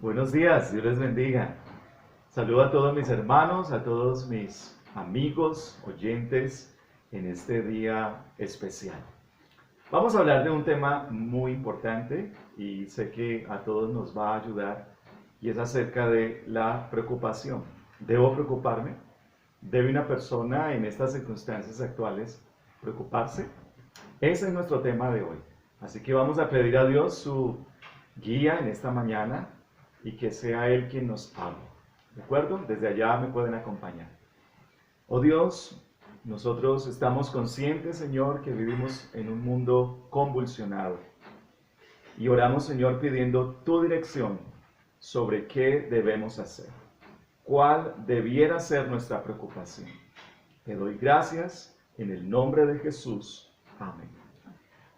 Buenos días, Dios les bendiga. Saludo a todos mis hermanos, a todos mis amigos, oyentes en este día especial. Vamos a hablar de un tema muy importante y sé que a todos nos va a ayudar y es acerca de la preocupación. ¿Debo preocuparme? ¿Debe una persona en estas circunstancias actuales preocuparse? Ese es nuestro tema de hoy. Así que vamos a pedir a Dios su guía en esta mañana y que sea Él quien nos hable. ¿De acuerdo? Desde allá me pueden acompañar. Oh Dios, nosotros estamos conscientes, Señor, que vivimos en un mundo convulsionado. Y oramos, Señor, pidiendo tu dirección sobre qué debemos hacer. ¿Cuál debiera ser nuestra preocupación? Te doy gracias en el nombre de Jesús. Amén.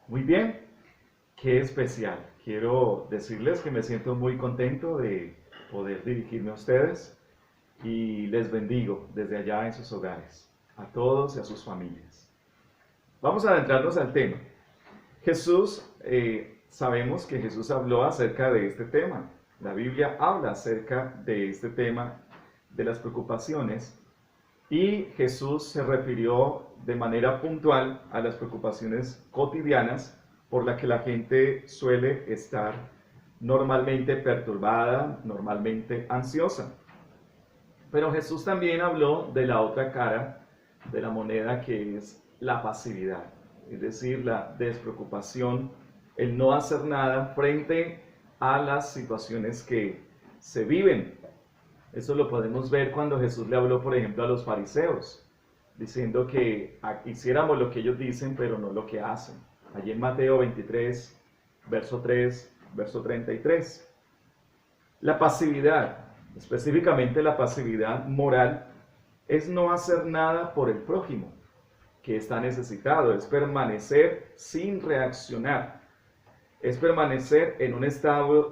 Muy bien, qué especial. Quiero decirles que me siento muy contento de poder dirigirme a ustedes y les bendigo desde allá en sus hogares, a todos y a sus familias. Vamos a adentrarnos al tema. Sabemos que Jesús habló acerca de este tema. La Biblia habla acerca de este tema de las preocupaciones y Jesús se refirió de manera puntual a las preocupaciones cotidianas por la que la gente suele estar normalmente perturbada, normalmente ansiosa. Pero Jesús también habló de la otra cara de la moneda, que es la pasividad, es decir, la despreocupación, el no hacer nada frente a las situaciones que se viven. Eso lo podemos ver cuando Jesús le habló, por ejemplo, a los fariseos, diciendo que hiciéramos lo que ellos dicen, pero no lo que hacen. Allí en Mateo 23, verso 3, verso 33. La pasividad, específicamente la pasividad moral, es no hacer nada por el prójimo que está necesitado, es permanecer sin reaccionar, es permanecer en un estado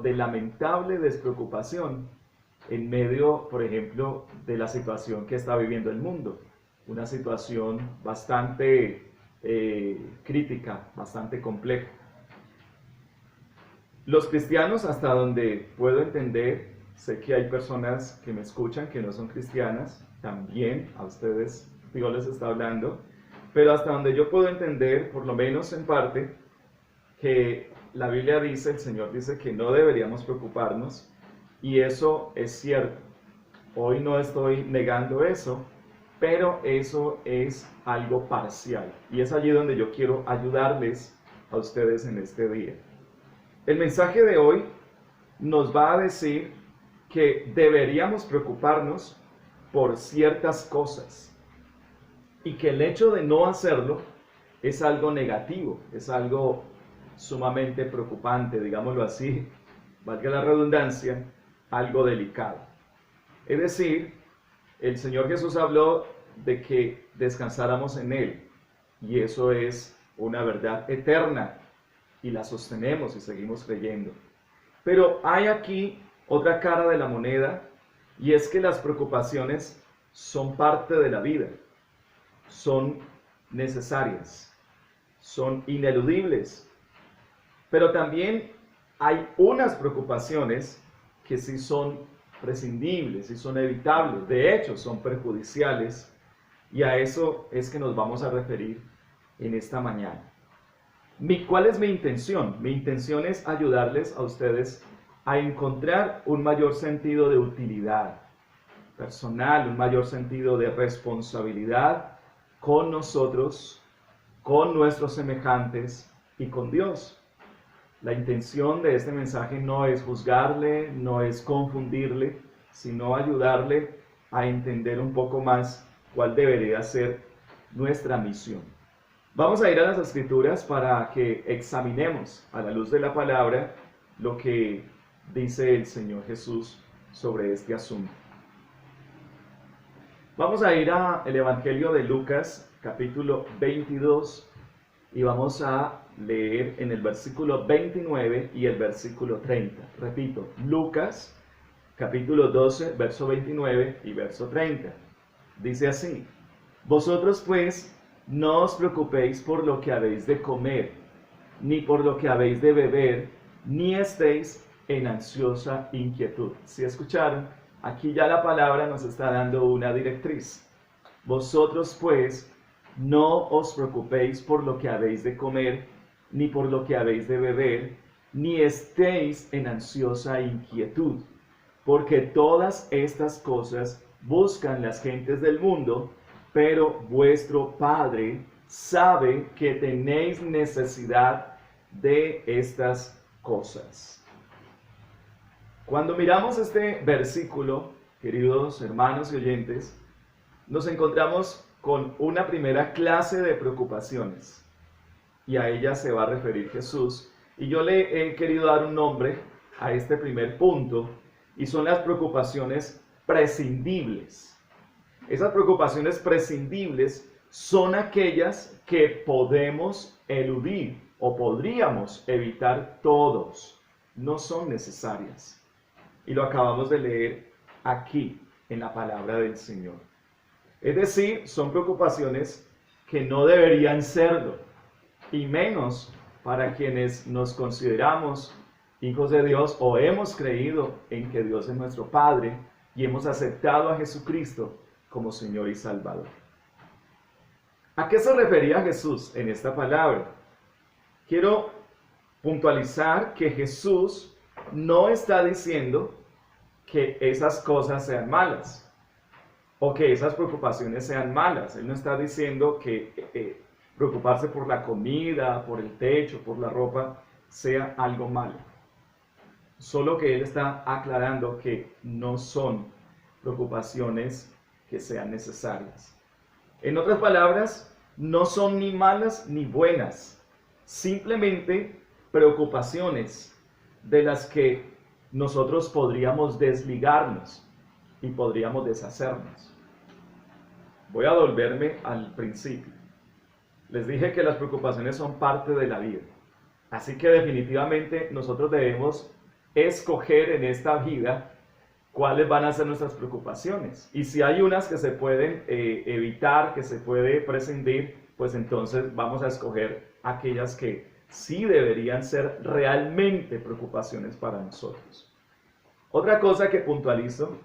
de lamentable despreocupación en medio, por ejemplo, de la situación que está viviendo el mundo, una situación bastante crítica, bastante compleja. Los cristianos, hasta donde puedo entender, sé que hay personas que me escuchan que no son cristianas, también a ustedes Dios les está hablando, pero hasta donde yo puedo entender, por lo menos en parte, que la Biblia dice, el Señor dice que no deberíamos preocuparnos, y eso es cierto. Hoy no estoy negando eso, pero eso es algo parcial. Y es allí donde yo quiero ayudarles a ustedes en este día. El mensaje de hoy nos va a decir que deberíamos preocuparnos por ciertas cosas y que el hecho de no hacerlo es algo negativo, es algo sumamente preocupante, digámoslo así, valga la redundancia, algo delicado. Es decir, el Señor Jesús habló de que descansáramos en Él, y eso es una verdad eterna, y la sostenemos y seguimos creyendo. Pero hay aquí otra cara de la moneda, y es que las preocupaciones son parte de la vida, son necesarias, son ineludibles, pero también hay unas preocupaciones que sí son prescindibles, sí son evitables, de hecho son perjudiciales, y a eso es que nos vamos a referir en esta mañana. ¿Cuál es mi intención? Mi intención es ayudarles a ustedes a encontrar un mayor sentido de utilidad personal, un mayor sentido de responsabilidad con nosotros, con nuestros semejantes y con Dios. La intención de este mensaje no es juzgarle, no es confundirle, sino ayudarle a entender un poco más cuál debería ser nuestra misión. Vamos a ir a las Escrituras para que examinemos a la luz de la palabra lo que dice el Señor Jesús sobre este asunto. Vamos a ir al Evangelio de Lucas, capítulo 22, y vamos a leer en el versículo 29 y el versículo 30. Repito, Lucas, capítulo 12, verso 29 y verso 30. Dice así: Vosotros pues no os preocupéis por lo que habéis de comer, ni por lo que habéis de beber, ni estéis en ansiosa inquietud. ¿Sí escucharon? Aquí ya la palabra nos está dando una directriz. Vosotros pues no os preocupéis por lo que habéis de comer, ni por lo que habéis de beber, ni estéis en ansiosa inquietud, porque todas estas cosas buscan las gentes del mundo, pero vuestro Padre sabe que tenéis necesidad de estas cosas. Cuando miramos este versículo, queridos hermanos y oyentes, nos encontramos con una primera clase de preocupaciones, y a ella se va a referir Jesús. Y yo le he querido dar un nombre a este primer punto, y son las preocupaciones prescindibles. Esas preocupaciones prescindibles son aquellas que podemos eludir o podríamos evitar todos. No son necesarias. Y lo acabamos de leer aquí en la palabra del Señor. Es decir, son preocupaciones que no deberían serlo, y menos para quienes nos consideramos hijos de Dios o hemos creído en que Dios es nuestro Padre y hemos aceptado a Jesucristo como Señor y Salvador. ¿A qué se refería Jesús en esta palabra? Quiero puntualizar que Jesús no está diciendo que esas cosas sean malas o que esas preocupaciones sean malas. Él no está diciendo que preocuparse por la comida, por el techo, por la ropa, sea algo malo. Solo que Él está aclarando que no son preocupaciones que sean necesarias. En otras palabras, no son ni malas ni buenas, simplemente preocupaciones de las que nosotros podríamos desligarnos y podríamos deshacernos. Voy a volverme al principio. Les dije que las preocupaciones son parte de la vida, así que definitivamente nosotros debemos escoger en esta vida cuáles van a ser nuestras preocupaciones. Y si hay unas que se pueden evitar, que se puede prescindir, pues entonces vamos a escoger aquellas que sí deberían ser realmente preocupaciones para nosotros. Otra cosa que puntualizo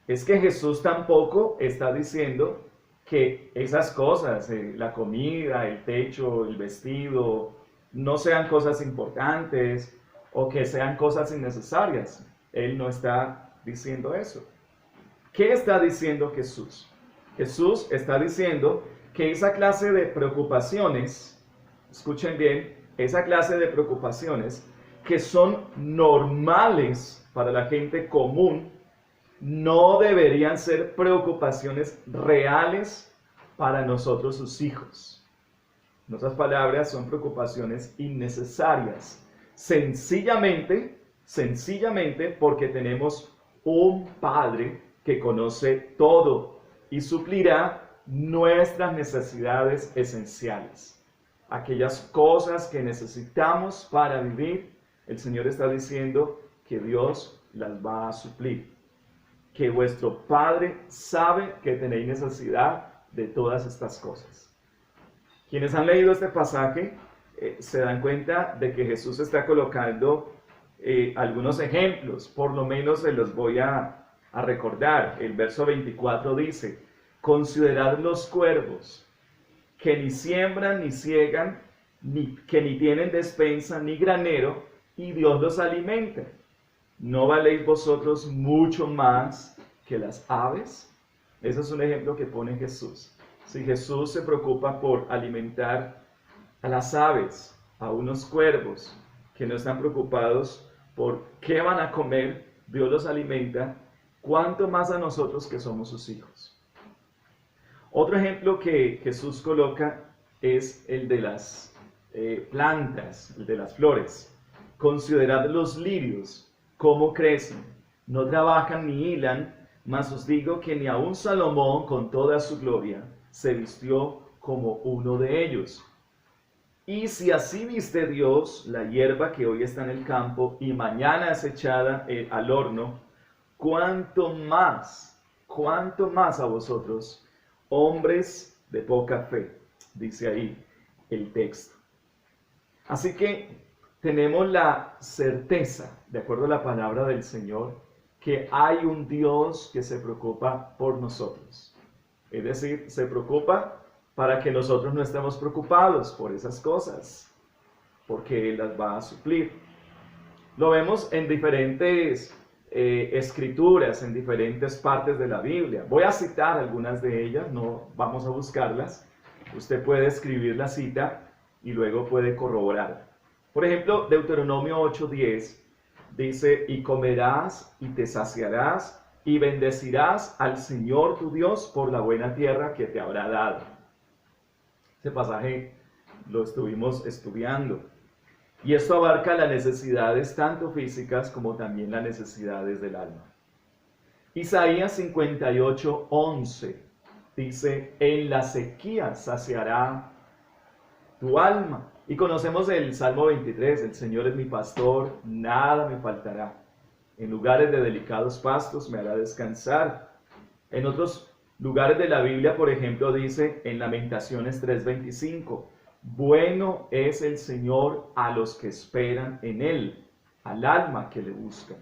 es que Jesús tampoco está diciendo que esas cosas, la comida, el techo, el vestido, no sean cosas importantes o que sean cosas innecesarias. Él no está diciendo eso. ¿Qué está diciendo Jesús? Jesús está diciendo que esa clase de preocupaciones, escuchen bien, esa clase de preocupaciones que son normales para la gente común, no deberían ser preocupaciones reales para nosotros sus hijos. En otras palabras, son preocupaciones innecesarias. Sencillamente porque tenemos un Padre que conoce todo y suplirá nuestras necesidades esenciales. Aquellas cosas que necesitamos para vivir, el Señor está diciendo que Dios las va a suplir. Que vuestro Padre sabe que tenéis necesidad de todas estas cosas. Quienes han leído este pasaje se dan cuenta de que Jesús está colocando algunos ejemplos, por lo menos se los voy a recordar. El verso 24 dice: considerad los cuervos, que ni siembran ni ciegan, que ni tienen despensa ni granero, y Dios los alimenta. ¿No valéis vosotros mucho más que las aves? Ese es un ejemplo que pone Jesús. Si Jesús se preocupa por alimentar a las aves, a unos cuervos que no están preocupados por qué van a comer, Dios los alimenta, ¿cuánto más a nosotros que somos sus hijos? Otro ejemplo que Jesús coloca es el de las plantas, el de las flores. Considerad los lirios, cómo crecen, no trabajan ni hilan, mas os digo que ni aun Salomón con toda su gloria se vistió como uno de ellos. Y si así viste Dios la hierba que hoy está en el campo y mañana es echada al horno, cuánto más a vosotros, hombres de poca fe, dice ahí el texto. Así que tenemos la certeza, de acuerdo a la palabra del Señor, que hay un Dios que se preocupa por nosotros. Es decir, se preocupa para que nosotros no estemos preocupados por esas cosas, porque Él las va a suplir. Lo vemos en diferentes escrituras, en diferentes partes de la Biblia. Voy a citar algunas de ellas, no vamos a buscarlas. Usted puede escribir la cita y luego puede corroborar. Por ejemplo, Deuteronomio 8:10 dice: y comerás y te saciarás y bendecirás al Señor tu Dios por la buena tierra que te habrá dado. Ese pasaje lo estuvimos estudiando. Y esto abarca las necesidades tanto físicas como también las necesidades del alma. Isaías 58:11 dice: en la sequía saciará tu alma. Y conocemos el Salmo 23, el Señor es mi pastor, nada me faltará. En lugares de delicados pastos me hará descansar. En otros lugares de la Biblia, por ejemplo, dice en Lamentaciones 3:25, bueno es el Señor a los que esperan en Él, al alma que le buscan.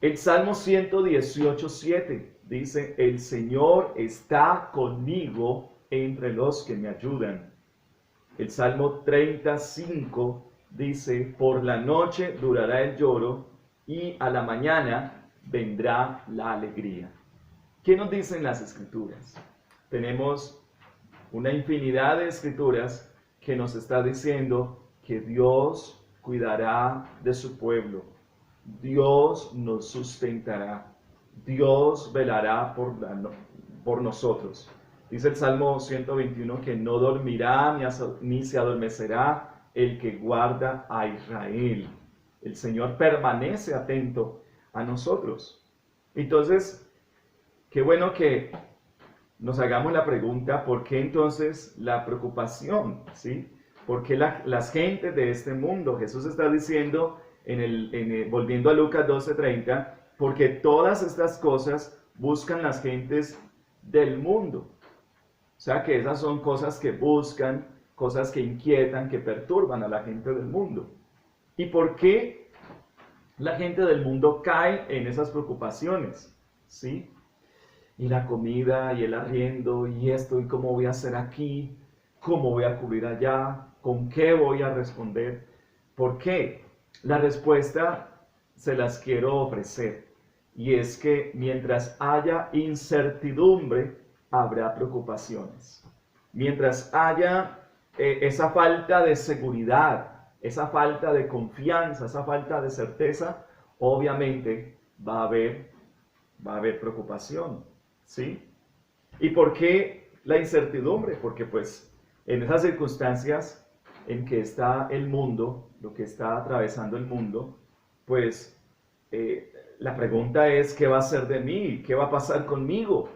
El Salmo 118:7 dice: el Señor está conmigo entre los que me ayudan. El Salmo 35 dice: por la noche durará el lloro y a la mañana vendrá la alegría. ¿Qué nos dicen las Escrituras? Tenemos una infinidad de escrituras que nos está diciendo que Dios cuidará de su pueblo, Dios nos sustentará, Dios velará por nosotros. Dice el Salmo 121 que no dormirá ni se adormecerá el que guarda a Israel. El Señor permanece atento a nosotros. Entonces, qué bueno que nos hagamos la pregunta: ¿por qué entonces la preocupación? ¿Sí? ¿Por qué las gentes de este mundo? Jesús está diciendo, volviendo a Lucas 12:30, porque todas estas cosas buscan las gentes del mundo. O sea que esas son cosas que buscan, cosas que inquietan, que perturban a la gente del mundo. ¿Y por qué la gente del mundo cae en esas preocupaciones? ¿Sí? Y la comida, y el arriendo, y esto, y cómo voy a hacer aquí, cómo voy a cubrir allá, con qué voy a responder. ¿Por qué? La respuesta se las quiero ofrecer, y es que mientras haya incertidumbre, habrá preocupaciones. Mientras haya esa falta de seguridad, esa falta de confianza, esa falta de certeza, obviamente va a haber preocupación. ¿Sí? ¿Y por qué la incertidumbre? Porque pues en esas circunstancias en que está el mundo, lo que está atravesando el mundo, pues la pregunta es: ¿qué va a ser de mí? ¿Qué va a pasar conmigo?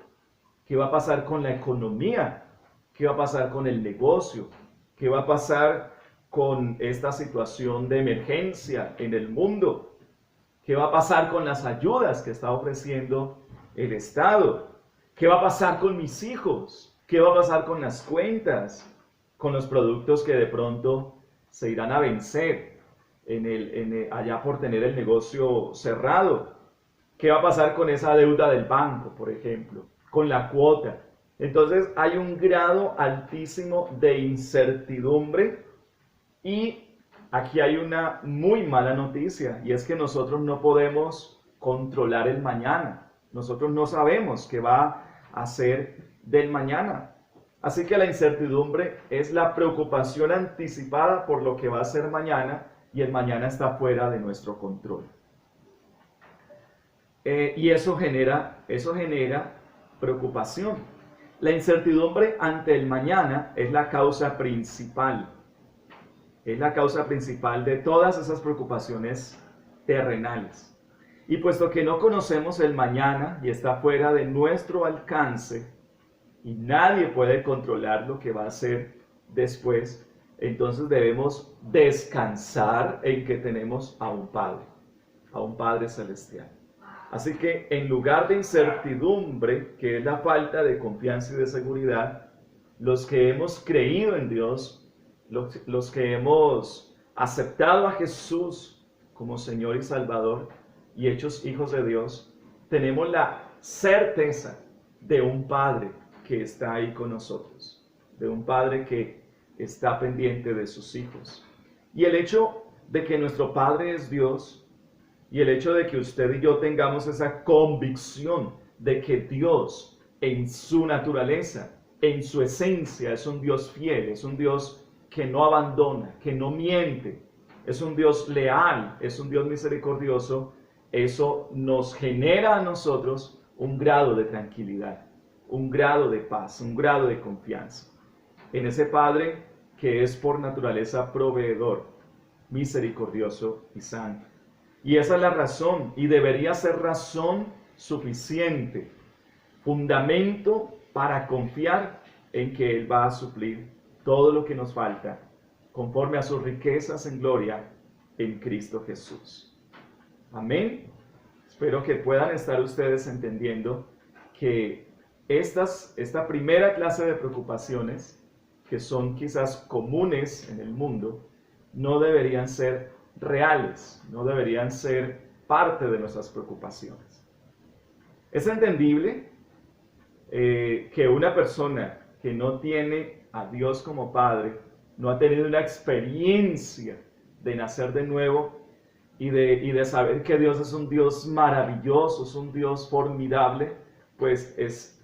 ¿Qué va a pasar con la economía? ¿Qué va a pasar con el negocio? ¿Qué va a pasar con esta situación de emergencia en el mundo? ¿Qué va a pasar con las ayudas que está ofreciendo el Estado? ¿Qué va a pasar con mis hijos? ¿Qué va a pasar con las cuentas? Con los productos que de pronto se irán a vencer allá por tener el negocio cerrado. ¿Qué va a pasar con esa deuda del banco, por ejemplo? Con la cuota. Entonces hay un grado altísimo de incertidumbre, y aquí hay una muy mala noticia, y es que nosotros no podemos controlar el mañana. Nosotros no sabemos qué va a ser del mañana. Así que la incertidumbre es la preocupación anticipada por lo que va a ser mañana, y el mañana está fuera de nuestro control. Y eso genera preocupación. La incertidumbre ante el mañana es la causa principal. Es la causa principal de todas esas preocupaciones terrenales. Y puesto que no conocemos el mañana y está fuera de nuestro alcance, y nadie puede controlar lo que va a ser después, entonces debemos descansar en que tenemos a un Padre celestial. Así que en lugar de incertidumbre, que es la falta de confianza y de seguridad, los que hemos creído en Dios, los que hemos aceptado a Jesús como Señor y Salvador y hechos hijos de Dios, tenemos la certeza de un Padre que está ahí con nosotros, de un Padre que está pendiente de sus hijos. Y el hecho de que nuestro Padre es Dios, y el hecho de que usted y yo tengamos esa convicción de que Dios en su naturaleza, en su esencia, es un Dios fiel, es un Dios que no abandona, que no miente, es un Dios leal, es un Dios misericordioso, eso nos genera a nosotros un grado de tranquilidad, un grado de paz, un grado de confianza en ese Padre que es por naturaleza proveedor, misericordioso y santo. Y esa es la razón, y debería ser razón suficiente, fundamento para confiar en que Él va a suplir todo lo que nos falta, conforme a sus riquezas en gloria en Cristo Jesús. Amén. Espero que puedan estar ustedes entendiendo que esta primera clase de preocupaciones, que son quizás comunes en el mundo, no deberían ser reales, no deberían ser parte de nuestras preocupaciones. Es entendible que una persona que no tiene a Dios como Padre, no ha tenido una experiencia de nacer de nuevo y de saber que Dios es un Dios maravilloso, es un Dios formidable, pues es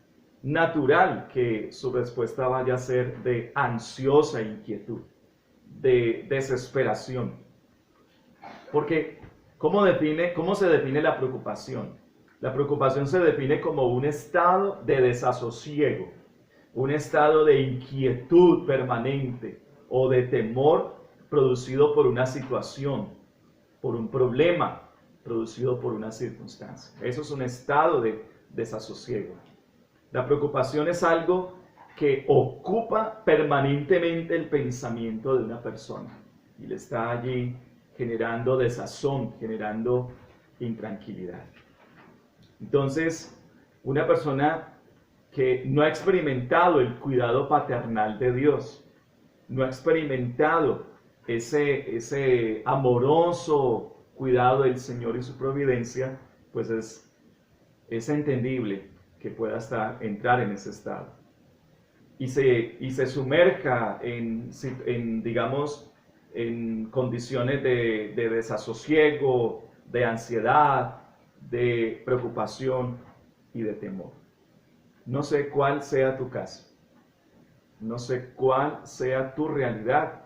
natural que su respuesta vaya a ser de ansiosa inquietud, de desesperación. Porque, ¿cómo se define la preocupación? La preocupación se define como un estado de desasosiego, un estado de inquietud permanente o de temor producido por una situación, por un problema producido por una circunstancia. Eso es un estado de desasosiego. La preocupación es algo que ocupa permanentemente el pensamiento de una persona y le está allí generando desazón, generando intranquilidad. Entonces, una persona que no ha experimentado el cuidado paternal de Dios, no ha experimentado ese amoroso cuidado del Señor y su providencia, pues es entendible que pueda entrar en ese estado. Y se sumerja digamos, en condiciones de desasosiego, de ansiedad, de preocupación y de temor. No sé cuál sea tu caso, no sé cuál sea tu realidad.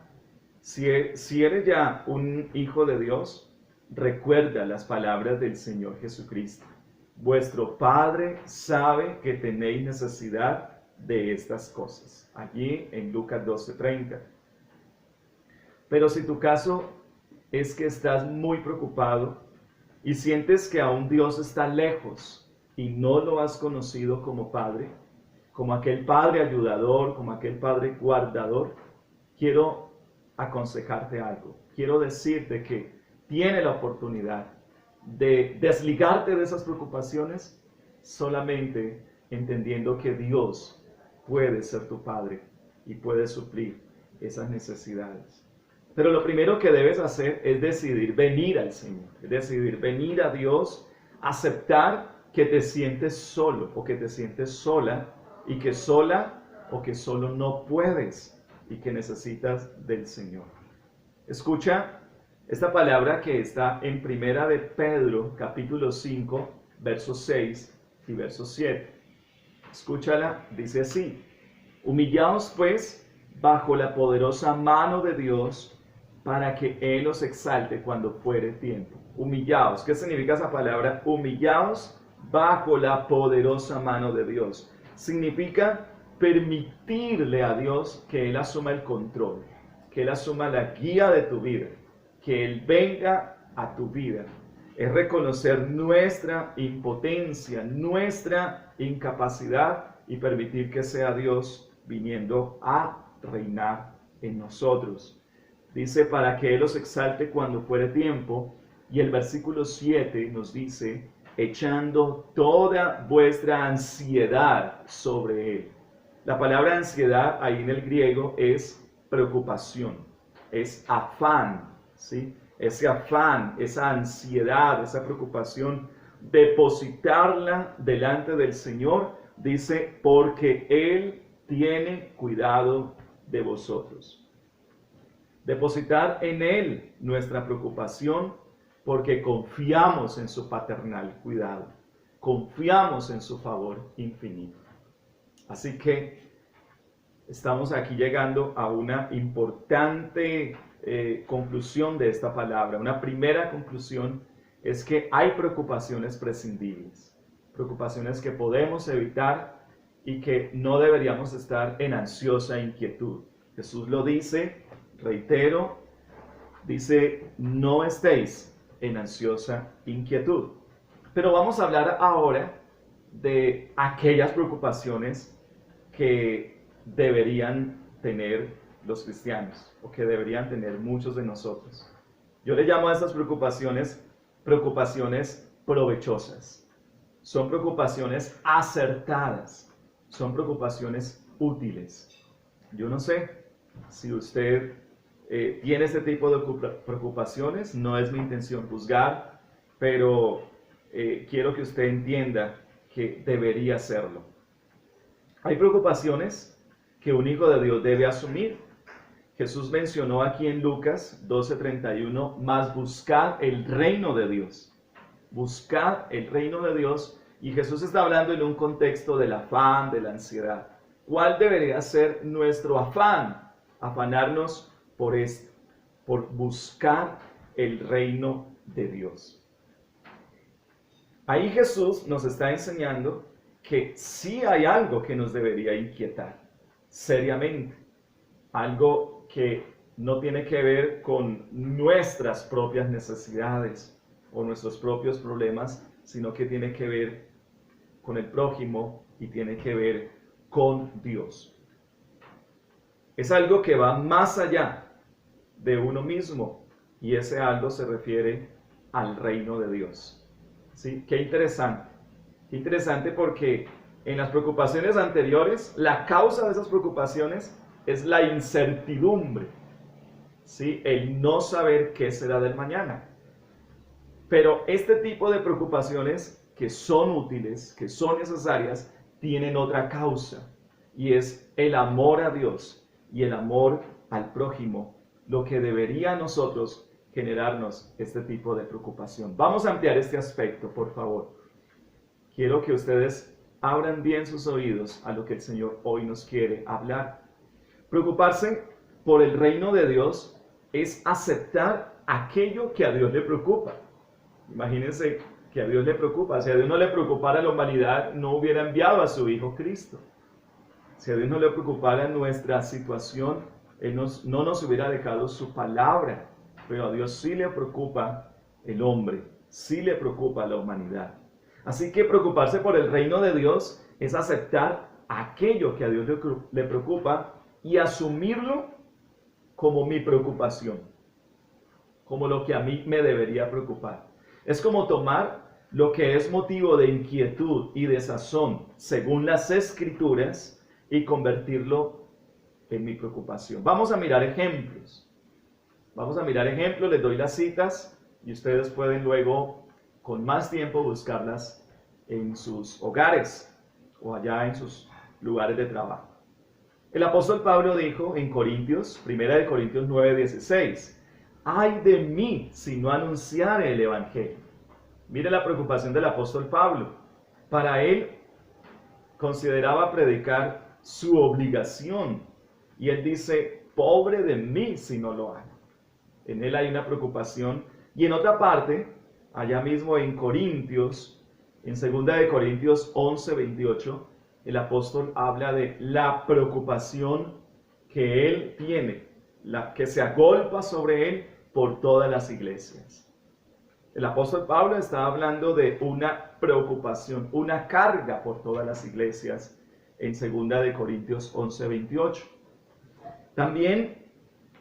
Si eres ya un hijo de Dios, recuerda las palabras del Señor Jesucristo. Vuestro Padre sabe que tenéis necesidad de estas cosas. Allí en Lucas 12:30. Pero si tu caso es que estás muy preocupado y sientes que aún Dios está lejos y no lo has conocido como Padre, como aquel Padre ayudador, como aquel Padre guardador, quiero aconsejarte algo. Quiero decirte que tiene la oportunidad de desligarte de esas preocupaciones solamente entendiendo que Dios puede ser tu Padre y puede suplir esas necesidades. Pero lo primero que debes hacer es decidir venir al Señor, es decidir venir a Dios, aceptar que te sientes solo o que te sientes sola y que sola o que solo no puedes y que necesitas del Señor. Escucha esta palabra que está en Primera de Pedro, capítulo 5, versos 6 y verso 7. Escúchala, dice así: humillaos pues bajo la poderosa mano de Dios, para que Él os exalte cuando fuere tiempo. Humillaos. ¿Qué significa esa palabra? Humillaos bajo la poderosa mano de Dios. Significa permitirle a Dios que Él asuma el control, que Él asuma la guía de tu vida, que Él venga a tu vida. Es reconocer nuestra impotencia, nuestra incapacidad y permitir que sea Dios viniendo a reinar en nosotros. Dice, para que Él os exalte cuando fuere tiempo. Y el versículo 7 nos dice, echando toda vuestra ansiedad sobre Él. La palabra ansiedad ahí en el griego es preocupación, es afán, ¿sí? Ese afán, esa ansiedad, esa preocupación, depositarla delante del Señor, dice, porque Él tiene cuidado de vosotros. Depositar en Él nuestra preocupación porque confiamos en su paternal cuidado, confiamos en su favor infinito. Así que estamos aquí llegando a una importante conclusión de esta palabra. Una primera conclusión es que hay preocupaciones prescindibles, preocupaciones que podemos evitar y que no deberíamos estar en ansiosa inquietud. Jesús lo dice, reitero, dice, no estéis en ansiosa inquietud. Pero vamos a hablar ahora de aquellas preocupaciones que deberían tener los cristianos o que deberían tener muchos de nosotros. Yo le llamo a estas preocupaciones provechosas. Son preocupaciones acertadas, son preocupaciones útiles. Yo no sé si usted tiene este tipo de preocupaciones, no es mi intención juzgar, pero quiero que usted entienda que debería hacerlo. Hay preocupaciones que un hijo de Dios debe asumir. Jesús mencionó aquí en Lucas 12:31, más buscad el reino de Dios. Buscad el reino de Dios. Y Jesús está hablando en un contexto del afán, de la ansiedad. ¿Cuál debería ser nuestro afán? Afanarnos por esto, por buscar el reino de Dios. Ahí Jesús nos está enseñando que sí hay algo que nos debería inquietar seriamente, algo que no tiene que ver con nuestras propias necesidades o nuestros propios problemas, sino que tiene que ver con el prójimo y tiene que ver con Dios. Es algo que va más allá de uno mismo y ese algo se refiere al reino de Dios. ¿Sí? Qué interesante. Qué interesante porque en las preocupaciones anteriores, la causa de esas preocupaciones es la incertidumbre, ¿sí? El no saber qué será del mañana. Pero este tipo de preocupaciones que son útiles, que son necesarias, tienen otra causa y es el amor a Dios y el amor al prójimo, lo que debería a nosotros generarnos este tipo de preocupación. Vamos a ampliar este aspecto, por favor. Quiero que ustedes abran bien sus oídos a lo que el Señor hoy nos quiere hablar. Preocuparse por el reino de Dios es aceptar aquello que a Dios le preocupa. Imagínense que a Dios le preocupa. Si a Dios no le preocupara la humanidad, no hubiera enviado a su Hijo Cristo. Si a Dios no le preocupara nuestra situación, Él no nos hubiera dejado su palabra. Pero a Dios sí le preocupa el hombre, sí le preocupa la humanidad. Así que preocuparse por el reino de Dios es aceptar aquello que a Dios le preocupa y asumirlo como mi preocupación, como lo que a mí me debería preocupar. Es como tomar lo que es motivo de inquietud y desazón según las Escrituras y convertirlo en mi preocupación. Vamos a mirar ejemplos. Les doy las citas y ustedes pueden luego con más tiempo buscarlas en sus hogares o allá en sus lugares de trabajo. El apóstol Pablo dijo en Corintios, 1 Corintios 9:16, ¡ay de mí si no anunciare el evangelio! Mire la preocupación del apóstol Pablo. Para él consideraba predicar su obligación y él dice, pobre de mí si no lo hago. En él hay una preocupación y en otra parte, allá mismo en Corintios, en 2 Corintios 11:28, el apóstol habla de la preocupación que él tiene, la que se agolpa sobre él por todas las iglesias. El apóstol Pablo está hablando de una preocupación, una carga por todas las iglesias en 2 Corintios 11:28. También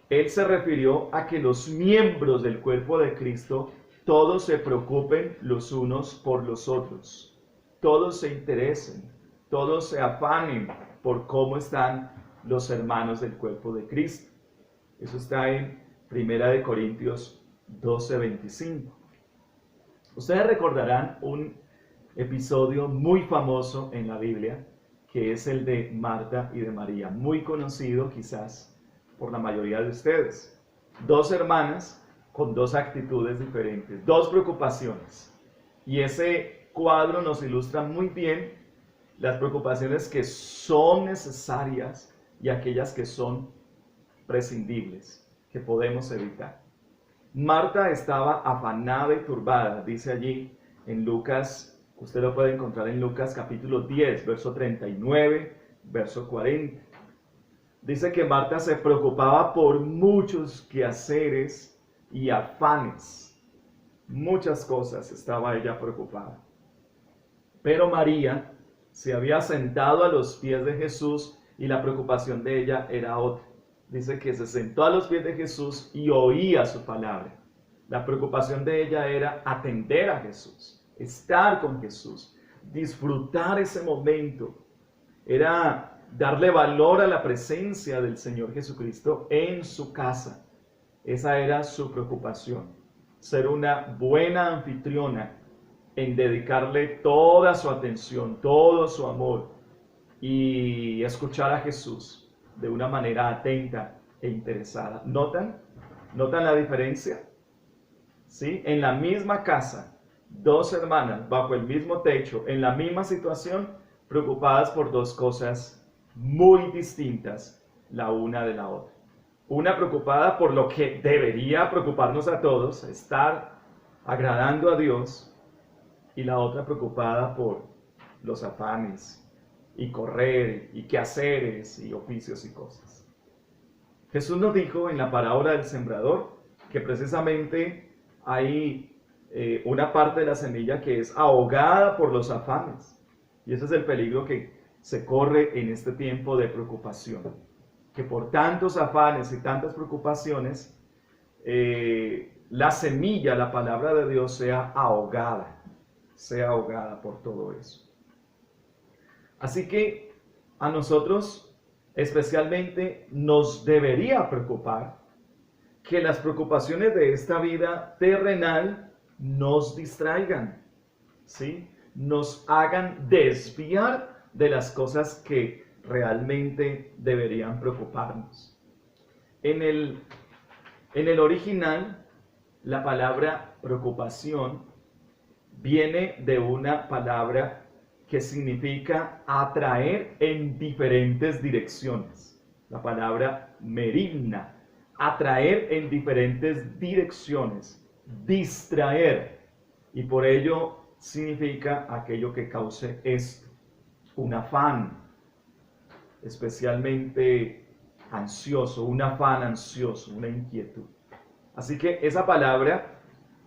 él se refirió a que los miembros del cuerpo de Cristo todos se preocupen los unos por los otros, todos se interesen, todos se afanen por cómo están los hermanos del cuerpo de Cristo. Eso está en Primera de Corintios 12:25. Ustedes recordarán un episodio muy famoso en la Biblia, que es el de Marta y de María, muy conocido quizás por la mayoría de ustedes. Dos hermanas con dos actitudes diferentes, dos preocupaciones. Y ese cuadro nos ilustra muy bien las preocupaciones que son necesarias y aquellas que son prescindibles, que podemos evitar. Marta estaba afanada y turbada, dice allí en Lucas, usted lo puede encontrar en Lucas capítulo 10, verso 39, verso 40. Dice que Marta se preocupaba por muchos quehaceres y afanes. Muchas cosas estaba ella preocupada. Pero María se había sentado a los pies de Jesús y la preocupación de ella era otra. Dice que se sentó a los pies de Jesús y oía su palabra. La preocupación de ella era atender a Jesús, estar con Jesús, disfrutar ese momento. Era darle valor a la presencia del Señor Jesucristo en su casa. Esa era su preocupación. Ser una buena anfitriona en dedicarle toda su atención, todo su amor y escuchar a Jesús de una manera atenta e interesada. ¿Notan? ¿Notan la diferencia? ¿Sí? En la misma casa, dos hermanas bajo el mismo techo, en la misma situación, preocupadas por dos cosas muy distintas la una de la otra. Una preocupada por lo que debería preocuparnos a todos, estar agradando a Dios, y la otra preocupada por los afanes y correr y quehaceres y oficios y cosas. Jesús nos dijo en la parábola del sembrador que precisamente hay una parte de la semilla que es ahogada por los afanes. Y ese es el peligro que se corre en este tiempo de preocupación. Que por tantos afanes y tantas preocupaciones, la semilla, la palabra de Dios, sea ahogada por todo eso. Así que a nosotros especialmente nos debería preocupar que las preocupaciones de esta vida terrenal nos distraigan, ¿sí? Nos hagan desviar de las cosas que realmente deberían preocuparnos. En el original, la palabra preocupación viene de una palabra que significa atraer en diferentes direcciones. La palabra merimna, atraer en diferentes direcciones, distraer. Y por ello significa aquello que cause esto, un afán, especialmente ansioso, un afán ansioso, una inquietud. Así que esa palabra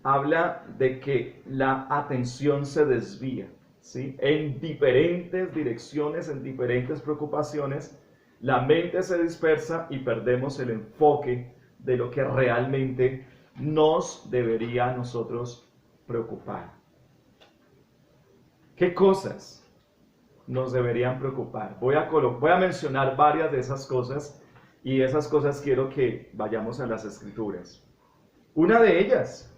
habla de que la atención se desvía, ¿sí? En diferentes direcciones, en diferentes preocupaciones, la mente se dispersa y perdemos el enfoque de lo que realmente nos debería a nosotros preocupar. ¿Qué cosas nos deberían preocupar? Voy a mencionar varias de esas cosas y esas cosas quiero que vayamos a las Escrituras. Una de ellas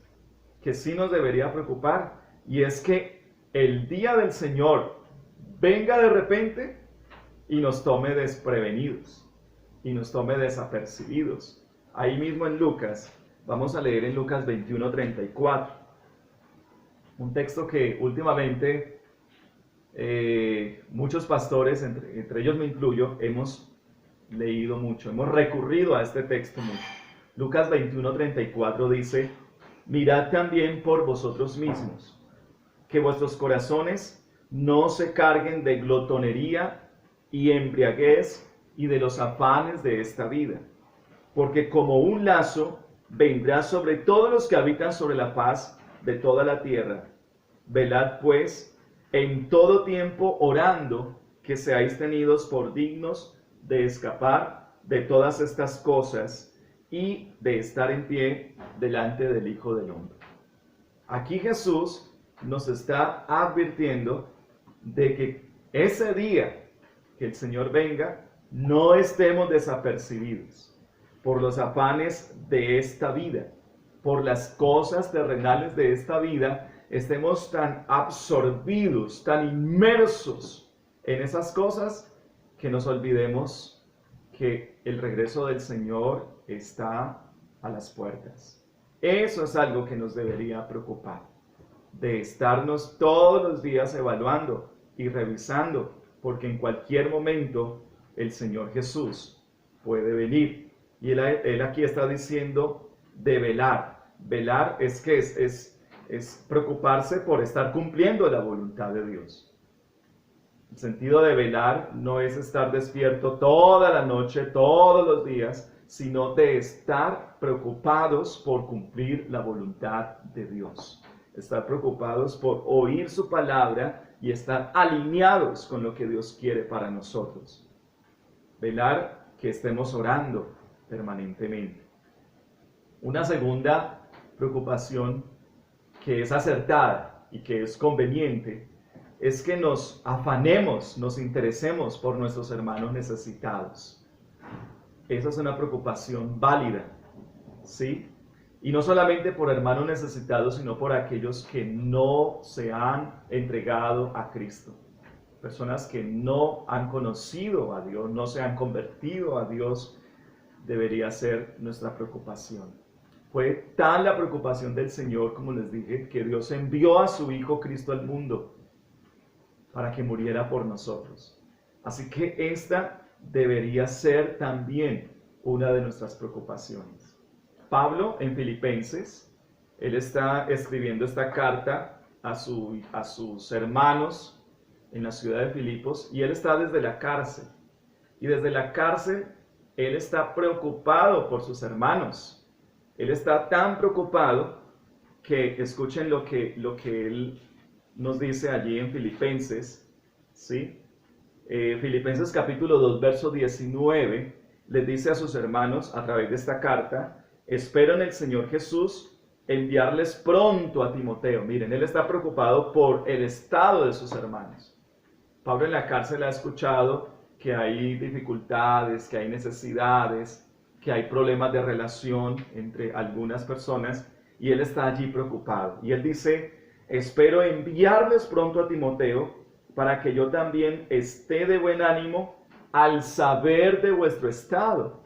que sí nos debería preocupar, y es que el día del Señor venga de repente y nos tome desprevenidos, y nos tome desapercibidos. Ahí mismo en Lucas, vamos a leer en Lucas 21:34, un texto que últimamente muchos pastores, entre ellos me incluyo, hemos leído mucho, hemos recurrido a este texto mucho. Lucas 21:34 dice: mirad también por vosotros mismos, que vuestros corazones no se carguen de glotonería y embriaguez y de los afanes de esta vida, porque como un lazo vendrá sobre todos los que habitan sobre la faz de toda la tierra. Velad pues en todo tiempo orando, que seáis tenidos por dignos de escapar de todas estas cosas y de estar en pie delante del Hijo del Hombre. Aquí Jesús nos está advirtiendo de que ese día que el Señor venga, no estemos desapercibidos. por los afanes de esta vida, por las cosas terrenales de esta vida, estemos tan absorbidos, tan inmersos en esas cosas, que nos olvidemos que el regreso del Señor está a las puertas. Eso es algo que nos debería preocupar, de estarnos todos los días evaluando y revisando, porque en cualquier momento el Señor Jesús puede venir. Y él aquí está diciendo de velar. Velar es que es preocuparse por estar cumpliendo la voluntad de Dios. El sentido de velar no es estar despierto toda la noche, todos los días, sino de estar preocupados por cumplir la voluntad de Dios. Estar preocupados por oír su palabra y estar alineados con lo que Dios quiere para nosotros. Velar que estemos orando permanentemente. Una segunda preocupación que es acertada y que es conveniente es que nos afanemos, nos interesemos por nuestros hermanos necesitados. Esa es una preocupación válida, ¿sí? Y no solamente por hermanos necesitados, sino por aquellos que no se han entregado a Cristo. Personas que no han conocido a Dios, no se han convertido a Dios, debería ser nuestra preocupación. Fue tal la preocupación del Señor, como les dije, que Dios envió a su Hijo Cristo al mundo para que muriera por nosotros. Así que esta debería ser también una de nuestras preocupaciones. Pablo en Filipenses, él está escribiendo esta carta a sus hermanos en la ciudad de Filipos, y él está desde la cárcel. Y desde la cárcel, él está preocupado por sus hermanos. Él está tan preocupado que escuchen lo que él nos dice allí en Filipenses, ¿sí? Filipenses capítulo 2, verso 19, les dice a sus hermanos a través de esta carta: espero en el Señor Jesús enviarles pronto a Timoteo. Miren, él está preocupado por el estado de sus hermanos. Pablo en la cárcel ha escuchado que hay dificultades, que hay necesidades, que hay problemas de relación entre algunas personas, y él está allí preocupado. Y él dice: espero enviarles pronto a Timoteo para que yo también esté de buen ánimo al saber de vuestro estado,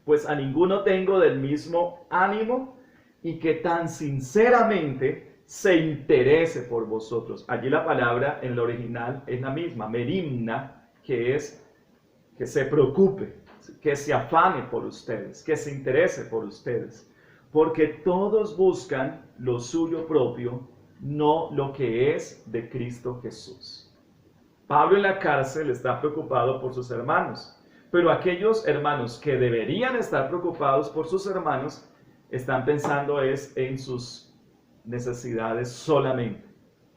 pues a ninguno tengo del mismo ánimo, y que tan sinceramente se interese por vosotros. Allí la palabra en el original es la misma, merimna, que es que se preocupe, que se afane por ustedes, que se interese por ustedes, porque todos buscan lo suyo propio, no lo que es de Cristo Jesús. Pablo en la cárcel está preocupado por sus hermanos, pero aquellos hermanos que deberían estar preocupados por sus hermanos están pensando en sus necesidades solamente.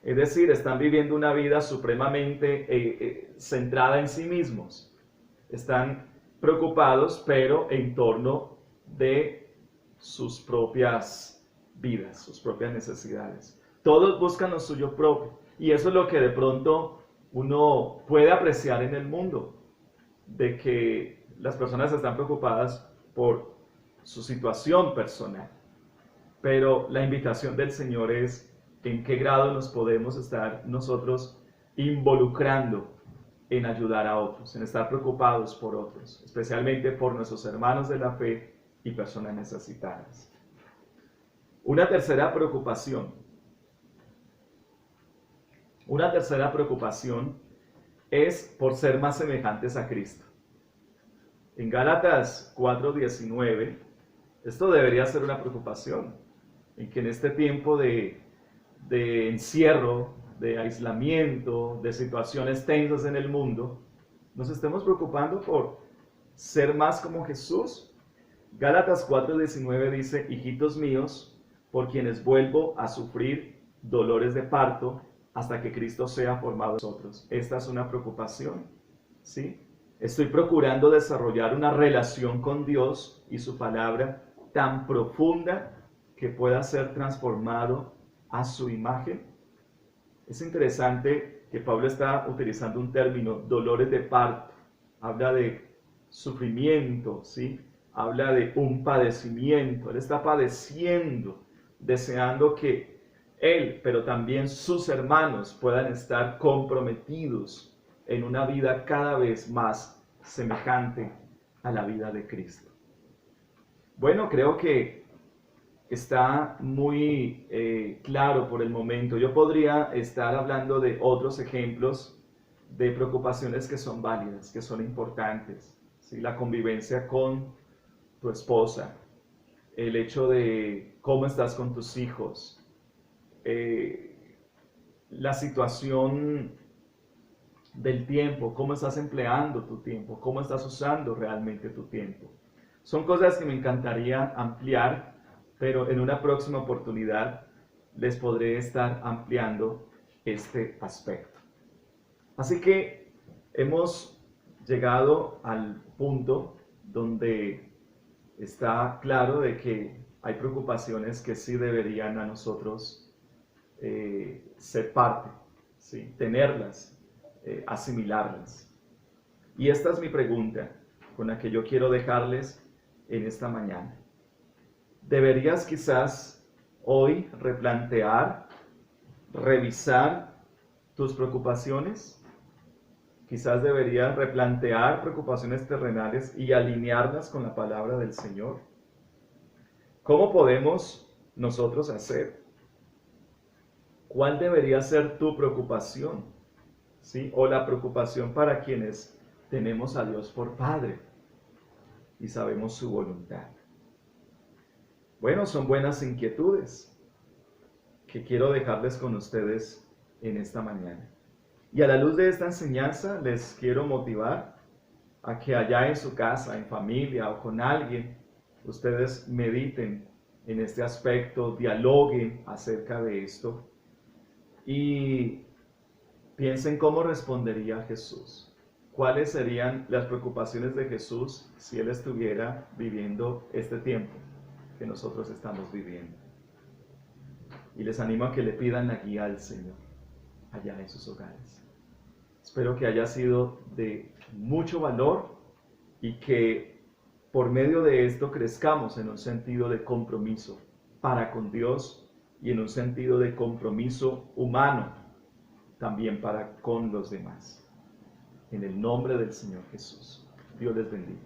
Es decir, están viviendo una vida supremamente centrada en sí mismos. Están preocupados, pero en torno de sus propias vidas, sus propias necesidades. Todos buscan lo suyo propio, y eso es lo que de pronto uno puede apreciar en el mundo, de que las personas están preocupadas por su situación personal. Pero la invitación del Señor es en qué grado nos podemos estar nosotros involucrando en ayudar a otros, en estar preocupados por otros, especialmente por nuestros hermanos de la fe y personas necesitadas. Una tercera preocupación es por ser más semejantes a Cristo. En Gálatas 4:19, esto debería ser una preocupación, en que en este tiempo de encierro, de aislamiento, de situaciones tensas en el mundo, nos estemos preocupando por ser más como Jesús. Gálatas 4:19 dice: hijitos míos, por quienes vuelvo a sufrir dolores de parto hasta que Cristo sea formado en nosotros. Esta es una preocupación, ¿sí? Estoy procurando desarrollar una relación con Dios y su palabra tan profunda que pueda ser transformado a su imagen. Es interesante que Pablo está utilizando un término, dolores de parto. Habla de sufrimiento, ¿sí? habla de un padecimiento. Él está padeciendo, deseando que él, pero también sus hermanos puedan estar comprometidos en una vida cada vez más semejante a la vida de Cristo. Bueno, creo que está muy claro por el momento. Yo podría estar hablando de otros ejemplos de preocupaciones que son válidas, que son importantes. ¿Sí? La convivencia con tu esposa, el hecho de cómo estás con tus hijos, la situación del tiempo, cómo estás empleando tu tiempo, cómo estás usando realmente tu tiempo. Son cosas que me encantaría ampliar, pero en una próxima oportunidad les podré estar ampliando este aspecto. Así que hemos llegado al punto donde está claro de que hay preocupaciones que sí deberían a nosotros ser parte, ¿sí? Tenerlas, asimilarlas. Y esta es mi pregunta con la que yo quiero dejarles en esta mañana. ¿Deberías quizás hoy replantear, revisar tus preocupaciones? Quizás deberías replantear preocupaciones terrenales y alinearlas con la palabra del Señor. ¿Cómo podemos nosotros hacer? ¿Cuál debería ser tu preocupación? ¿Sí? O la preocupación para quienes tenemos a Dios por Padre y sabemos su voluntad. Bueno, son buenas inquietudes que quiero dejarles con ustedes en esta mañana. Y a la luz de esta enseñanza les quiero motivar a que allá en su casa, en familia o con alguien, ustedes mediten en este aspecto, dialoguen acerca de esto y piensen cómo respondería Jesús. ¿Cuáles serían las preocupaciones de Jesús si Él estuviera viviendo este tiempo que nosotros estamos viviendo? Y les animo a que le pidan la guía al Señor allá en sus hogares. Espero que haya sido de mucho valor y que por medio de esto crezcamos en un sentido de compromiso para con Dios y en un sentido de compromiso humano también para con los demás. En el nombre del Señor Jesús. Dios les bendiga.